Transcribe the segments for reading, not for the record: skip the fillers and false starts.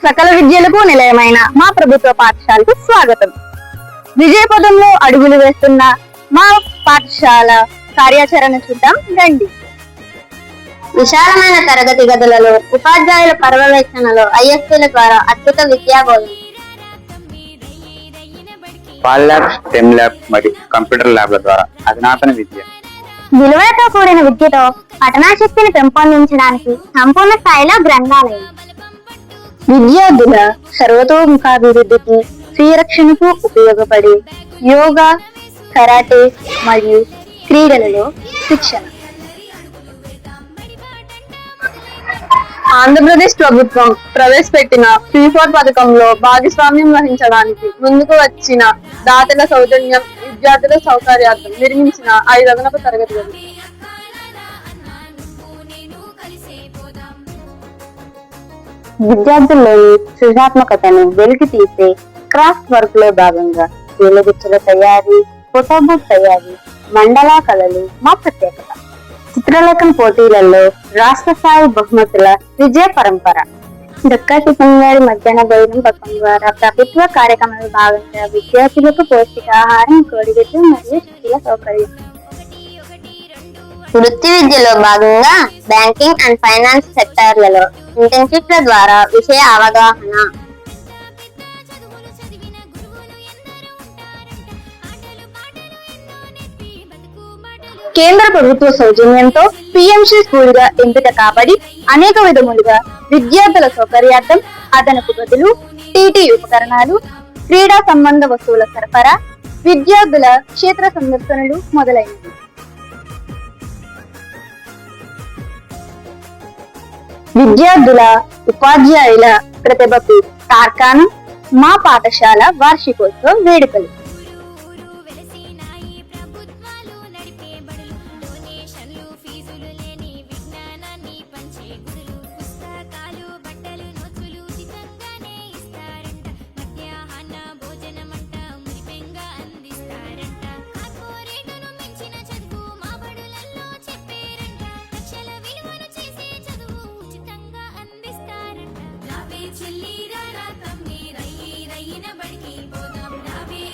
సకల విద్యలకు నిలయమైన మా ప్రభుత్వ పాఠశాలకు స్వాగతం. విజయపదంలో అడుగులు వేస్తున్న మా పాఠశాల కార్యాచరణ చూద్దాం రండి. విశాలమైన తరగతి గదులలో ఉపాధ్యాయుల పర్యవేక్షణలో ఐఎఫ్సీల ద్వారా అద్భుత విద్యాబోధన, పాల్ ల్యాబ్, స్టెమ్ ల్యాబ్ మరియు కంప్యూటర్ ల్యాబ్ల ద్వారా అధునాతన విద్య, విలువలతో కూడిన విద్యతో పఠనాశక్తిని పెంపొందించడానికి సంపూర్ణ స్థాయిలో గ్రంథాలయం, విద్యార్థుల సర్వతోముఖాభివృద్ధికి, స్వీయ రక్షణకు ఉపయోగపడే యోగా, కరాటే మరియు క్రీడలలో శిక్షణ. ఆంధ్రప్రదేశ్ ప్రభుత్వం ప్రవేశపెట్టిన P4 పథకంలో భాగస్వామ్యం వహించడానికి ముందుకు వచ్చిన దాతల సౌజన్యం విద్యార్థుల సౌకర్యార్థం నిర్మించిన 5 అదనపు తరగతి గదులు. విద్యార్థుల్లోని సృజనాత్మకతను వెలికి తీసే క్రాఫ్ట్ వర్క్ లో భాగంగా వేలగుచ్చుల తయారీ, ఫోటోబుక్ తయారీ, మండలా కళలు మా ప్రత్యేకత. చిత్రలేఖన పోటీలలో రాష్ట్ర స్థాయి బహుమతుల విజయ పరంపర. డొక్కా చిత్తంగారి మధ్యాహ్న భోజనం పథకం ద్వారా ప్రభుత్వ కార్యక్రమంలో భాగంగా విద్యార్థులకు పౌష్టికాహారం, కోడిగుడ్డు మరియు శిక్షణ సౌకర్యం. వృత్తి విద్యలో భాగంగా బ్యాంకింగ్ అండ్ ఫైనాన్స్ సెక్టార్లలో ఇంటర్న్షిప్ల ద్వారా విషయ అవగాహన. కేంద్ర ప్రభుత్వ సౌజన్యంతో పిఎంసి స్కూల్ గా ఎంపిక కాబడి అనేక విధములుగా విద్యార్థుల సౌకర్యార్థం అదనపు గదులు, టీటీ ఉపకరణాలు, క్రీడా సంబంధ వస్తువుల సరఫరా, విద్యార్థుల క్షేత్ర సందర్శనలు మొదలైనవి. విద్యార్థుల ఉపాధ్యాయుల ప్రతిభకు తార్కాణం మా పాఠశాల వార్షికోత్సవ వేడుకలు.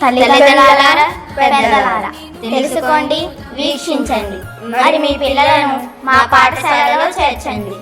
తల్లిదండ్రులారా, పెద్దలారా, తెలుసుకోండి, వీక్షించండి, మరి మీ పిల్లలను మా పాఠశాలలో చేర్చండి.